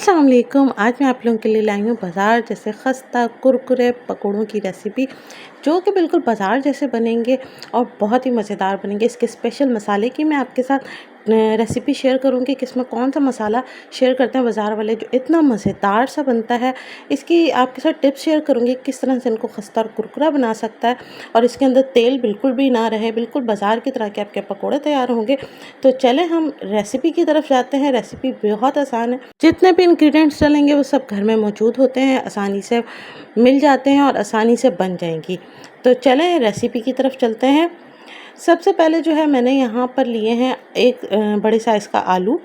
अस्सलाम वालेकुम। आज मैं आप लोगों के लिए लाई हूँ बाज़ार जैसे खस्ता कुरकुरे पकौड़ों की रेसिपी, जो कि बिल्कुल बाज़ार जैसे बनेंगे और बहुत ही मज़ेदार बनेंगे। इसके स्पेशल मसाले की मैं आपके साथ रेसिपी शेयर करूँगी कि इसमें कौन सा मसाला शेयर करते हैं बाज़ार वाले, जो इतना मज़ेदार सा बनता है। इसकी आपके साथ टिप्स शेयर करूँगी किस तरह से इनको खस्ता और कुरकुरा बना सकता है और इसके अंदर तेल बिल्कुल भी ना रहे, बिल्कुल बाज़ार की तरह के आपके पकौड़े तैयार होंगे। तो चलें हम रेसिपी की तरफ जाते हैं। रेसिपी बहुत आसान है, जितने भी इंग्रेडिएंट्स डालेंगे वो सब घर में मौजूद होते हैं, आसानी से मिल जाते हैं और आसानी से बन जाएंगी। तो चलें रेसिपी की तरफ चलते हैं। सबसे पहले जो है मैंने यहाँ पर लिए हैं एक बड़े साइज़ का आलू।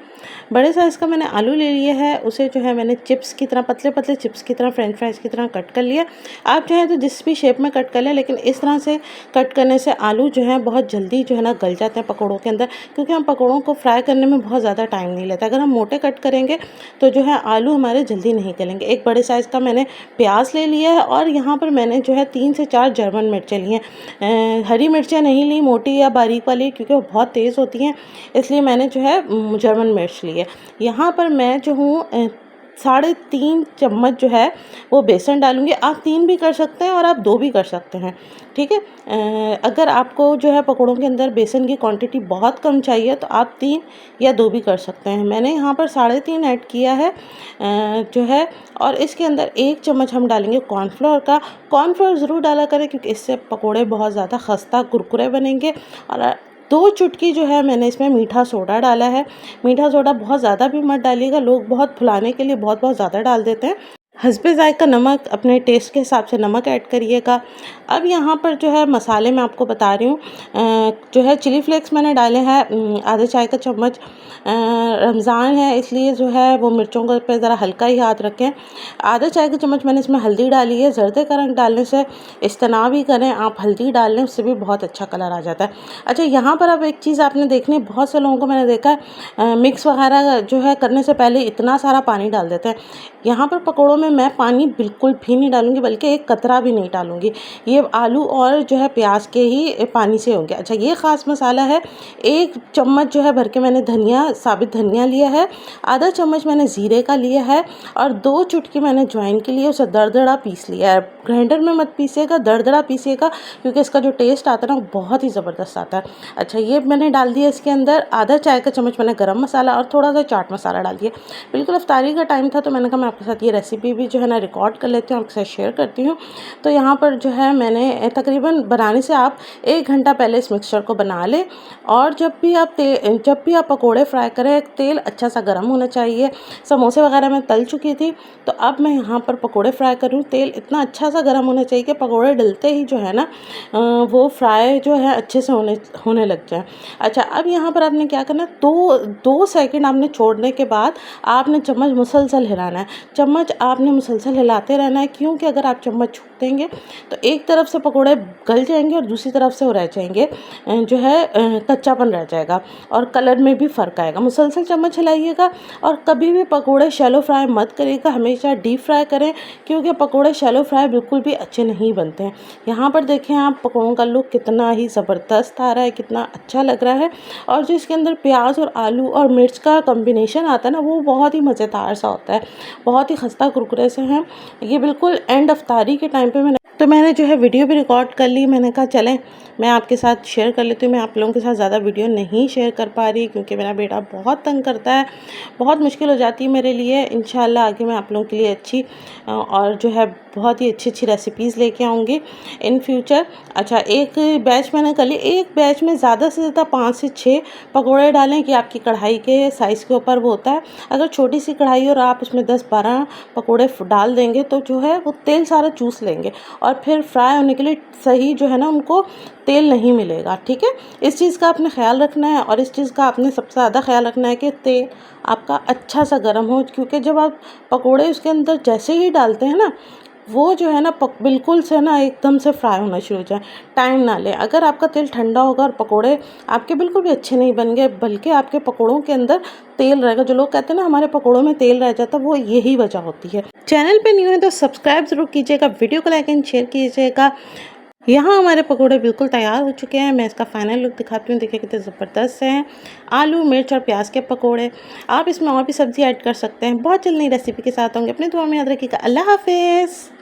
बड़े साइज़ का मैंने आलू ले लिया है, उसे जो है मैंने चिप्स की तरह पतले पतले चिप्स की तरह फ्रेंच फ्राइज़ की तरह कट कर लिया। आप चाहें तो जिस भी शेप में कट कर लें, लेकिन इस तरह से कट करने से आलू जो है बहुत जल्दी जो है ना गल जाते हैं पकौड़ों के अंदर, क्योंकि हम पकौड़ों को फ्राई करने में बहुत ज़्यादा टाइम नहीं लेता। अगर हम मोटे कट करेंगे तो जो है आलू हमारे जल्दी नहीं गलेंगे। एक बड़े साइज़ का मैंने प्याज ले लिया है और यहाँ पर मैंने जो है 3 से 4 जर्मन मिर्चें ली हैं। हरी मिर्चें नहीं ली मोटी या बारीक वाली, क्योंकि वो बहुत तेज़ होती हैं, इसलिए मैंने जो है जर्मन मिर्च ली है। यहाँ पर मैं जो हूँ 3.5 चम्मच जो है वो बेसन डालूँगी। आप 3 भी कर सकते हैं और आप 2 भी कर सकते हैं, ठीक है। अगर आपको जो है पकौड़ों के अंदर बेसन की क्वांटिटी बहुत कम चाहिए तो आप 3 या 2 भी कर सकते हैं। मैंने यहाँ पर 3.5 ऐड किया है जो है। और इसके अंदर 1 चम्मच हम डालेंगे कॉर्नफ्लोर का। कॉर्नफ्लोर ज़रूर डाला करें, क्योंकि इससे पकौड़े बहुत ज़्यादा खस्ता कुरकुरे बनेंगे। और 2 चुटकी जो है मैंने इसमें मीठा सोडा डाला है। मीठा सोडा बहुत ज़्यादा भी मत डालिएगा, लोग बहुत फुलाने के लिए बहुत बहुत ज़्यादा डाल देते हैं। हस्बे ज़ायक़ा नमक, अपने टेस्ट के हिसाब से नमक ऐड करिएगा। अब यहाँ पर जो है मसाले मैं आपको बता रही हूँ। जो है चिली फ्लेक्स मैंने डाले हैं आधे चाय का चम्मच। रमज़ान है इसलिए जो है वो मिर्चों के पे ज़रा हल्का ही हाथ रखें। आधा चाय का चम्मच मैंने इसमें हल्दी डाली है। ज़र्दे का रंग डालने से इज्तनाब ही करें, आप हल्दी डाल लें, उससे भी बहुत अच्छा कलर आ जाता है। अच्छा, यहाँ पर अब एक चीज़ आपने देखनी है, बहुत से लोगों को मैंने देखा है मिक्स वगैरह जो है करने से पहले इतना सारा पानी डाल देते हैं। यहाँ पर पकौड़ों में मैं पानी बिल्कुल भी नहीं डालूंगी, बल्कि एक कतरा भी नहीं डालूंगी। ये आलू और जो है प्याज के ही पानी से होंगे। अच्छा, ये ख़ास मसाला है। 1 चम्मच जो है भर के मैंने धनिया, साबित धनिया लिया है। आधा चम्मच मैंने ज़ीरे का लिया है और 2 चुटकी मैंने ज्वाइन के लिए उसे दरदरा पीस लिया है। ग्राइंडर में मत पीसिएगा, दरदरा पीसिएगा, क्योंकि इसका जो टेस्ट आता है ना बहुत ही ज़बरदस्त आता है। अच्छा, ये मैंने डाल दिया इसके अंदर। आधा चाय का चम्मच मैंने गरम मसाला और थोड़ा सा चाट मसाला डाल दिया। बिल्कुल इफ्तारी का टाइम था तो मैंने कहा मैं आपके साथ ये रेसिपी भी जो है ना रिकॉर्ड कर लेती हूँ, आपके साथ शेयर करती हूँ। तो यहाँ पर जो है मैंने तकरीबन बनाने से आप 1 घंटा पहले इस मिक्सचर को बना लें। और जब भी आप पकोड़े फ्राई करें, तेल अच्छा सा गर्म होना चाहिए। समोसे वगैरह मैं तल चुकी थी, तो अब मैं यहाँ पर पकोड़े फ्राई कर रही हूँ। तेल इतना अच्छा सा गर्म होना चाहिए कि पकोड़े डलते ही जो है ना वो फ्राई जो है अच्छे से होने लग जाए। अच्छा, अब यहाँ पर आपने क्या करना है, 2 सेकंड आपने छोड़ने के बाद आपने चम्मच मुसलसल हिलाना है। चम्मच आपने मुसलसल हिलाते रहना है, क्योंकि अगर आप चम्मच छूट देंगे तो एक तरफ से पकोड़े गल जाएंगे और दूसरी तरफ से वो रह जाएंगे, जो है कच्चापन रह जाएगा और कलर में भी फ़र्क आएगा। मुसलसल चम्मच हिलाइएगा और कभी भी पकोड़े शैलो फ्राई मत करिएगा, हमेशा डीप फ्राई करें, क्योंकि पकोड़े शैलो फ्राई बिल्कुल भी अच्छे नहीं बनते हैं। यहाँ पर देखें आप, पकोड़ों का लुक कितना ही ज़बरदस्त आ रहा है, कितना अच्छा लग रहा है। और जो इसके अंदर प्याज और आलू और मिर्च का कॉम्बिनेशन आता है ना, वो बहुत ही मज़ेदार सा होता है, बहुत ही खस्ता कुरकुरे से हैं। ये बिल्कुल एंड अफ्तारी के टाइम पे मैंने जो है वीडियो भी रिकॉर्ड कर ली। मैंने कहा चलें मैं आपके साथ शेयर कर लेती हूँ। मैं आप लोगों के साथ ज़्यादा वीडियो नहीं शेयर कर पा रही, क्योंकि मेरा बेटा बहुत तंग करता है, बहुत मुश्किल हो जाती है मेरे लिए। इंशाल्लाह आगे मैं आप लोगों के लिए अच्छी और जो है बहुत ही अच्छी रेसिपीज़ लेके आऊँगी इन फ्यूचर। अच्छा, एक बैच मैंने कर ली। एक बैच में ज़्यादा से ज़्यादा 5 से 6 पकौड़े डालें, कि आपकी कढ़ाई के साइज़ के ऊपर वो होता है। अगर छोटी सी कढ़ाई और आप उसमें 10-12 पकौड़े डाल देंगे तो जो है वो तेल सारा चूस लेंगे और फिर फ्राई होने के लिए सही जो है ना उनको तेल नहीं मिलेगा, ठीक है। इस चीज़ का आपने ख्याल रखना है। और इस चीज़ का आपने सबसे ज़्यादा ख्याल रखना है कि तेल आपका अच्छा सा गर्म हो, क्योंकि जब आप पकोड़े उसके अंदर जैसे ही डालते हैं ना, वो जो है ना बिल्कुल से ना एकदम से फ्राई होना शुरू हो जाए, टाइम ना ले। अगर आपका तेल ठंडा होगा और पकोड़े आपके बिल्कुल भी अच्छे नहीं बनेंगे, बल्कि आपके पकोड़ों के अंदर तेल रहेगा। जो लोग कहते हैं ना हमारे पकोड़ों में तेल रह जाता है, वो यही वजह होती है। चैनल पे न्यू है तो सब्सक्राइब ज़रूर कीजिएगा, वीडियो को लाइक एंड शेयर कीजिएगा। यहाँ हमारे पकोड़े बिल्कुल तैयार हो चुके हैं। मैं इसका फाइनल लुक दिखाती हूँ। देखिए कितने ज़बरदस्त हैं। आलू, मिर्च और प्याज के पकोड़े। आप इसमें और भी सब्ज़ी ऐड कर सकते हैं। बहुत जल्द नई रेसिपी के साथ होंगे। अपनी दुआ में याद रखिएगा। अल्लाह हाफ़िज़।